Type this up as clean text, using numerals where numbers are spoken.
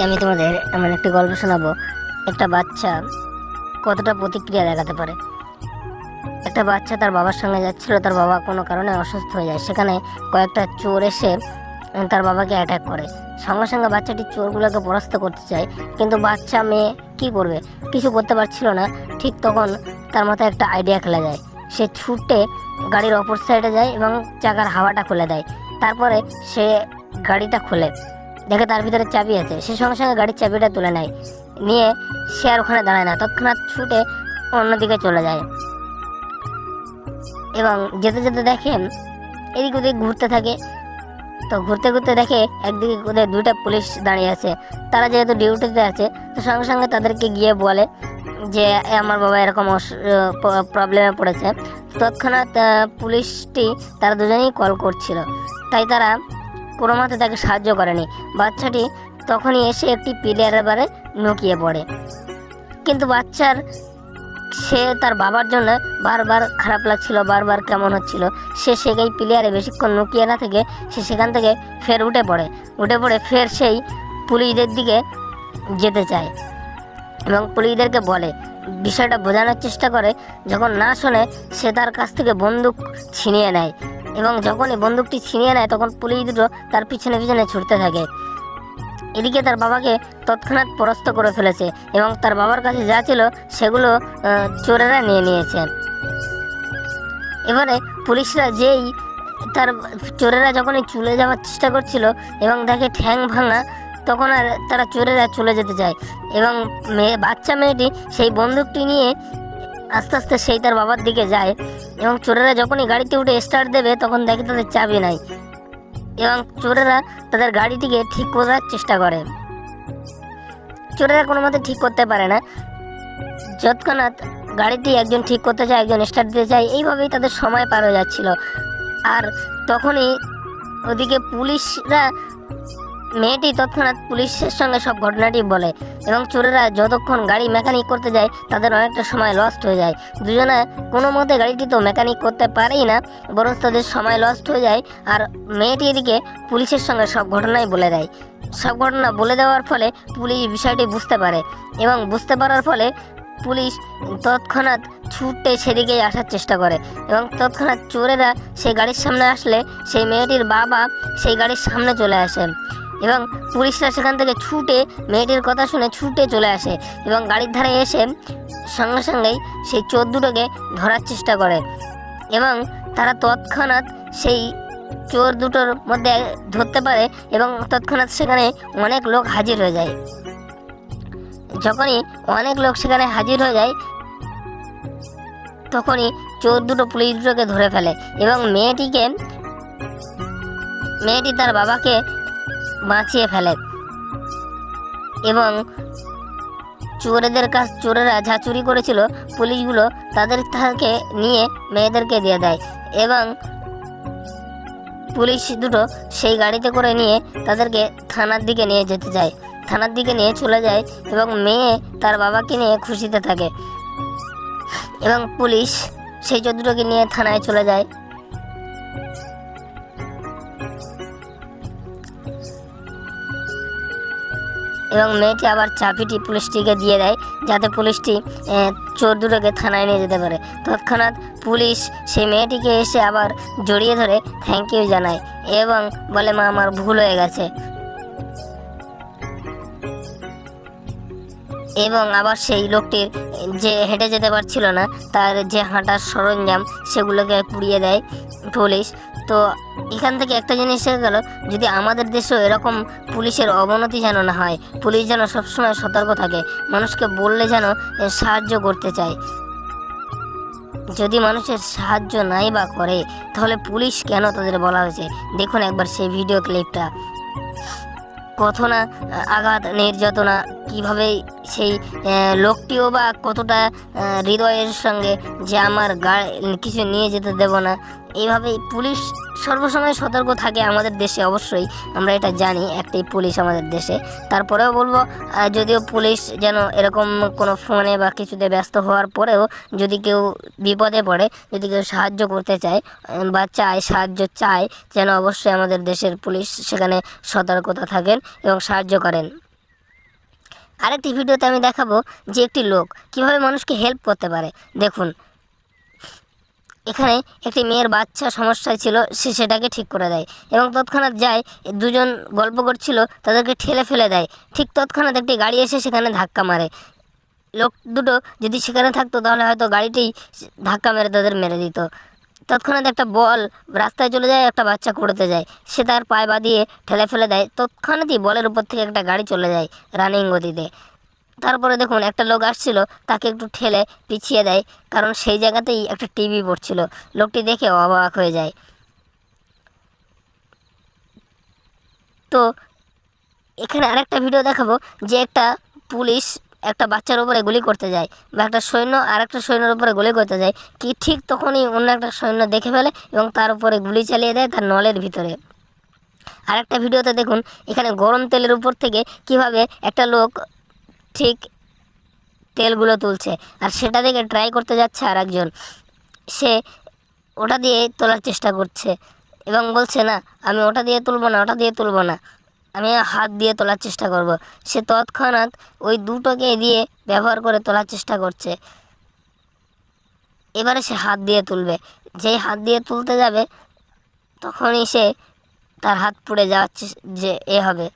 আজকে আমি তোমাদের এমন একটি গল্প শোনাবো। একটা বাচ্চা কতটা প্রতিক্রিয়া দেখাতে পারে। একটা বাচ্চা তার বাবার সঙ্গে যাচ্ছিল, তার বাবা কোনো কারণে অসুস্থ হয়ে যায়। সেখানে কয়েকটা চোর এসে তার বাবাকে অ্যাটাক করে। সঙ্গে সঙ্গে বাচ্চাটি চোরগুলোকে পরাস্ত করতে চায়, কিন্তু বাচ্চা মেয়ে কি করবে, কিছু করতে পারছিল না। ঠিক তখন তার মাথায় একটা আইডিয়া খেলে যায়। সে ছুটে গাড়ির অপর সাইডে যায় এবং চাকার হাওয়াটা খুলে দেয়। তারপরে সে গাড়িটা খুলে দেখে তার ভিতরে চাবি আছে। সে সঙ্গে সঙ্গে গাড়ির চাবিটা তুলে নেয়, নিয়ে সে আর ওখানে দাঁড়ায় না, তৎক্ষণাৎ ছুটে অন্যদিকে চলে যায় এবং যেতে যেতে দেখে এদিক ওদিক ঘুরতে থাকে। তো ঘুরতে ঘুরতে দেখে একদিকে ওদের দুইটা পুলিশ দাঁড়িয়ে আছে। তারা যেহেতু ডিউটিতে আছে, তো সঙ্গে সঙ্গে তাদেরকে গিয়ে বলে যে আমার বাবা এরকম প্রবলেমে পড়েছে। তৎক্ষণাৎ পুলিশটি তারা দুজনেই কল করছিল, তাই তারা কোনো মতে তাকে সাহায্য করেনি। বাচ্চাটি তখনই এসে একটি পিলারের বারে নুকিয়ে পড়ে, কিন্তু বাচ্চার সে তার বাবার জন্য বারবার খারাপ লাগছিল, বারবার কেমন হচ্ছিল। সে সেই প্লেয়ারে বেশিক্ষণ লুকিয়ে না থেকে সে সেখান থেকে ফের উঠে পড়ে ফের সেই পুলিশদের দিকে যেতে চায় এবং পুলিশদেরকে বলে, বিষয়টা বোঝানোর চেষ্টা করে। যখন না শোনে, সে তার কাছ থেকে বন্দুক ছিনিয়ে নেয় এবং যখনই বন্দুকটি ছিনিয়ে নেয় তখন পুলিশ দুটো তার পিছনে পিছনে ছুটতে থাকে। এদিকে তার বাবাকে তৎক্ষণাৎ পরাস্ত করে ফেলেছে এবং তার বাবার কাছে যা ছিল সেগুলো চোরেরা নিয়ে নিয়েছে। এবারে পুলিশরা চোরেরা যখনই চলে যাওয়ার চেষ্টা করছিল এবং দেখে ঠ্যাং ভাঙা, তখন আর তারা চোরেরা চলে যেতে চায় এবং বাচ্চা মেয়েটি সেই বন্দুকটি নিয়ে আস্তে আস্তে সেই তার বাবার দিকে যায় এবং চোরেরা যখনই গাড়িতে উঠে স্টার্ট দেবে তখন দেখে তাদের চাবি নাই এবং চোরেরা তাদের গাড়িটিকে ঠিক করার চেষ্টা করে। চোরেরা কোনো মতে ঠিক করতে পারে না। যৎক্ষণাৎ গাড়িটি একজন ঠিক করতে চায়, একজন স্টার্ট দিতে চায়, এইভাবেই তাদের সময় পার হয়ে যাচ্ছিল। আর তখনই ওদিকে পুলিশরা মেয়েটি তৎক্ষণাৎ পুলিশের সঙ্গে সব ঘটনাটি বলে এবং চোরেরা যতক্ষণ গাড়ি মেকানিক করতে যায় তাদের অনেকটা সময় লস্ট হয়ে যায়। দুজনে কোনো মতে গাড়িটি তো মেকানিক করতে পারেই না, বরং তাদের সময় লস্ট হয়ে যায়। আর মেয়েটি এদিকে পুলিশের সঙ্গে সব ঘটনাই বলে দেয়। সব ঘটনা বলে দেওয়ার ফলে পুলিশ বিষয়টি বুঝতে পারে এবং বুঝতে পারার ফলে পুলিশ তৎক্ষণাৎ ছুটে সেদিকেই আসার চেষ্টা করে এবং তৎক্ষণাৎ চোরেরা সেই গাড়ির সামনে আসলে সেই মেয়েটির বাবা সেই গাড়ির সামনে চলে আসে এবং পুলিশরা সেখান থেকে ছুটে মেয়েটির কথা শুনে ছুটে চলে আসে এবং গাড়ির ধারে এসে সঙ্গে সঙ্গেই সেই চোর দুটোকে ধরার চেষ্টা করে এবং তারা তৎক্ষণাৎ সেই চোর দুটোর মধ্যে ধরতে পারে এবং তৎক্ষণাৎ সেখানে অনেক লোক হাজির হয়ে যায়। যখনই অনেক লোক সেখানে হাজির হয়ে যায় তখনই চোর দুটো পুলিশ দুটোকে ধরে ফেলে এবং মেয়েটি তার বাবাকে বাঁচিয়ে ফেলে এবং চোরেরা যা চুরি করেছিল পুলিশগুলো তাদেরকে নিয়ে মেয়েদেরকে দিয়ে দেয় এবং পুলিশ দুটো সেই গাড়িতে করে নিয়ে তাদেরকে থানার দিকে নিয়ে যেতে যায়। থানার দিকে নিয়ে চলে যায় এবং মেয়ে তার বাবাকে নিয়ে খুশিতে থাকে এবং পুলিশ সেই চোর দুটোকে নিয়ে থানায় চলে যায় এবং মেয়েটি আবার চাবিটি পুলিশটিকে দিয়ে দেয় যাতে পুলিশটি চোর দুটোকে থানায় নিয়ে যেতে পারে। তৎক্ষণাৎ পুলিশ সেই মেয়েটিকে এসে আবার জড়িয়ে ধরে থ্যাংক ইউ জানায় এবং বলে, মা, আমার ভুল হয়ে গেছে। এবং আবার সেই লোকটির যে হেঁটে যেতে পারছিল না তার যে হাঁটার সরঞ্জাম সেগুলোকে পুড়িয়ে দেয় পুলিশ। তো এখান থেকে একটা জিনিস শেখা গেল, যদি আমাদের দেশেও এরকম পুলিশের অবনতি যেন না হয়, পুলিশ যেন সবসময় সতর্ক থাকে, মানুষকে বললে যেন সাহায্য করতে চায়। যদি মানুষের সাহায্য নাই বা করে তাহলে পুলিশ কেন তাদের বলা হয়েছে? দেখুন একবার সেই ভিডিও ক্লিপটা, কত না আঘাত নির্যাতনা, কীভাবে সেই লোকটিও বা কতটা হৃদয়ের সঙ্গে যে আমার কিছু নিয়ে যেতে দেব না, এইভাবেই পুলিশ সর্বসময় সতর্ক থাকে আমাদের দেশে। অবশ্যই আমরা এটা জানি, একটাই পুলিশ আমাদের দেশে। তারপরেও বলবো, যদিও পুলিশ যেন এরকম কোনো ফোনে বা কিছুতে ব্যস্ত হওয়ার পরেও যদি কেউ বিপদে পড়ে, যদি কেউ সাহায্য করতে চায় বা সাহায্য চায়, যেন অবশ্যই আমাদের দেশের পুলিশ সেখানে সতর্কতা থাকেন এবং সাহায্য করেন। আরেকটি ভিডিওতে আমি দেখাবো যে একটি লোক কিভাবে মানুষকে হেল্প করতে পারে। দেখুন, এখানে একটি মেয়ের বাচ্চা সমস্যায় ছিল, সে সেটাকে ঠিক করে দেয় এবং তৎক্ষণাৎ যায়, দুজন গল্প করছিল তাদেরকে ঠেলে ফেলে দেয়। ঠিক তৎক্ষণাৎ একটি গাড়ি এসে সেখানে ধাক্কা মারে। লোক দুটো যদি সেখানে থাকতো তাহলে হয়তো গাড়িতেই ধাক্কা মেরে তাদের মেরে দিত। তৎক্ষণাৎ একটা বল রাস্তায় চলে যায়, একটা বাচ্চা কুড়োতে যায়, সে তার পায়ে বাঁধিয়ে ঠেলে ফেলে দেয়। তৎক্ষণাৎই বলের উপর থেকে একটা গাড়ি চলে যায় রানিং গতিতে। তারপরে দেখুন, একটা লোক আসছিল, তাকে একটু ঠেলে পিছিয়ে দেয়, কারণ সেই জায়গাতেই একটা টিভি পড়ছিল। লোকটি দেখে অবাক হয়ে যায়। তো এখানে আরেকটা ভিডিও দেখাবো যে একটা পুলিশ একটা বাচ্চার উপরে গুলি করতে যায়, বা একটা সৈন্য আর একটা সৈন্যের উপরে গুলি করতে যায়, কি ঠিক তখনই অন্য একটা সৈন্য দেখে ফেলে এবং তার উপরে গুলি চালিয়ে দেয় তার নলের ভিতরে। আরেকটা ভিডিওতে দেখুন, এখানে গরম তেলের উপর থেকে কিভাবে একটা লোক ঠিক তেলগুলো তুলছে, আর সেটা দেখে ট্রাই করতে যাচ্ছে আর একজন, সে ওটা দিয়ে তোলার চেষ্টা করছে এবং বলছে, না আমি ওটা দিয়ে তুলব না, ওটা দিয়ে তুলব না, আমি হাত দিয়ে তোলার চেষ্টা করব। সে তৎক্ষণাৎ ওই দুটোকে দিয়ে ব্যবহার করে তোলার চেষ্টা করছে। এবারে সে হাত দিয়ে তুলবে, যেই হাত দিয়ে তুলতে যাবে তখনই সে তার হাত পুড়ে যাওয়ার যে হবে।